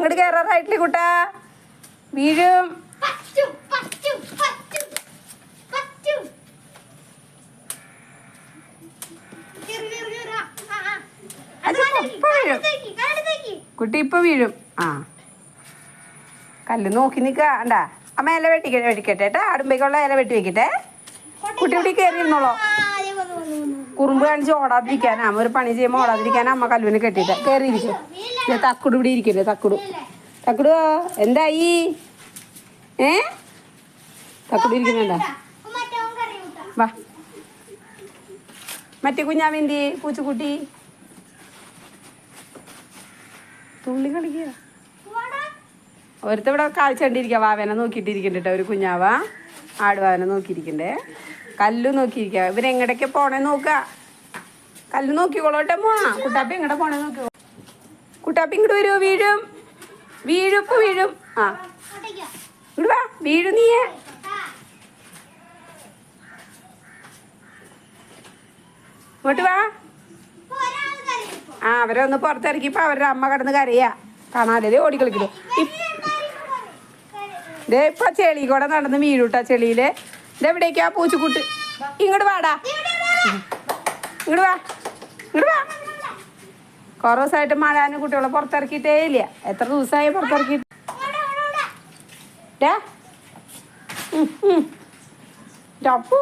അങ്ങോട്ട് കയറാറായിട്ടില്ലേ കുട്ടാ? വീഴും. കുട്ടി ഇപ്പൊ വീഴും. ആ കല്ല് നോക്കി നിൽക്കണ്ടാ. അമ്മ ഇല വെട്ടിക്കട്ടെ കേട്ടാ. അടുമ്പേക്കുള്ള ഇല വെട്ടി വെക്കട്ടെ. കുട്ടി ഇവിടെ കയറിയിരുന്നോളോ. കുറുമ്പ് കാണിച്ച് ഓടാതിരിക്കാനാ. ഒരു പണി ചെയ്യുമ്പോൾ ഓടാതിരിക്കാനാ അമ്മ കല്ലുവിനെ കെട്ടിയിട്ട് കയറിയിരിക്കും. തക്കുട് ഇവിടെ ഇരിക്കല്ലേ. തക്കുടു എന്തായി? തക്കുട് ഇരിക്കുന്നുണ്ടാ? വാ. മറ്റേ കുഞ്ഞാവിന്തി പൂച്ചക്കുട്ടി തുള്ളി കളിക്കുക. ഒരുത്തവിടെ കാഴ്ച കണ്ടിരിക്കുക. വാവേനെ നോക്കിയിട്ടിരിക്കണ്ടേ ഒരു കുഞ്ഞാവ. ആടുവാവനെ നോക്കിയിരിക്കണ്ടേ. കല്ലു നോക്കിയിരിക്കുക. ഇവരെങ്ങടൊക്കെ പോണേ നോക്ക. കല്ല് നോക്കിക്കോളോട്ടെ മോ. കുട്ടാപ്പി എങ്ങടെ പോണേ നോക്കിക്കോ. കുട്ടാപ്പി ഇങ്ങോട്ട് വരുമോ? വീഴും. ഇപ്പൊ വീഴും. ആ ഇങ്ങോട്ട് വാ. വീഴും നീയേ. ഇങ്ങോട്ട് വാ. ആ അവരെ ഒന്ന് പുറത്തിറക്കിയപ്പോ അവരുടെ അമ്മ കിടന്ന് കരയാ. കാണാതെ ഓടിക്കളിക്കുന്നു. ഇതേ ഇപ്പൊ ചെളി കൂടെ നടന്ന് വീഴൂട്ടാ. ചെളിയില് ഇതെവിടേക്കാ പൂച്ചക്കുട്ടി? ഇങ്ങോട്ട് വാടാ. ഇങ്ങോട്ട് വാ. കുറേ ദിവസമായിട്ട് മഴാനും കുട്ടികളെ പുറത്തിറക്കിയിട്ടേ ഇല്ല. എത്ര ദിവസമായി പുറത്തിറക്കിയിട്ട്? അപ്പോ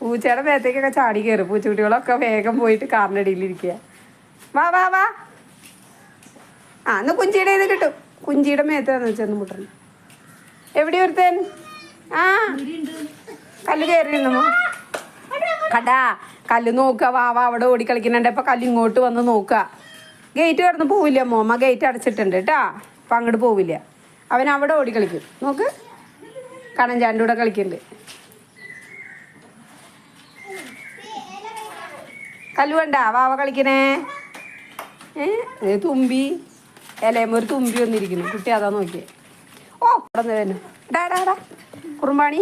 പൂച്ചയുടെ മേത്തേക്കൊക്കെ ചാടി കയറും. പൂച്ചക്കുട്ടികളൊക്കെ വേഗം പോയിട്ട് കാറിൻ്റെ അടിയിലിരിക്കുക. വാ. ആ എന്നാ കുഞ്ചിയുടെ ഇത് കിട്ടും. കുഞ്ചിയുടെ മേത്താന്ന് ചെന്ന് മുട്ടണം. എവിടെ ഒരുത്തൻ? ആ കല്ല് കയറിയിരുന്നോ? കടാ കല്ല് നോക്കുക. വാവ അവിടെ ഓടിക്കളിക്കുന്നുണ്ട്. ഇപ്പം കല്ല് ഇങ്ങോട്ട് വന്ന് നോക്കുക. ഗേറ്റ് കടന്ന് പോവില്ല മോമ്മ. ഗേറ്റ് അടച്ചിട്ടുണ്ട് കേട്ടാ. അപ്പം അങ്ങോട്ട് പോവില്ല. അവൻ അവിടെ ഓടിക്കളിക്കും. നോക്ക് കണഞ്ചാൻ്റെ കൂടെ കളിക്കുന്നുണ്ട്. കല്ല് വേണ്ട വാവ കളിക്കണേ. തുമ്പി ഇലയമ്മ ഒരു തുമ്പി വന്നിരിക്കുന്നു. കുട്ടി അതാ നോക്കിയേ. ഓ അവിടെ തന്നെ ഡാ കുറുമ്പാണി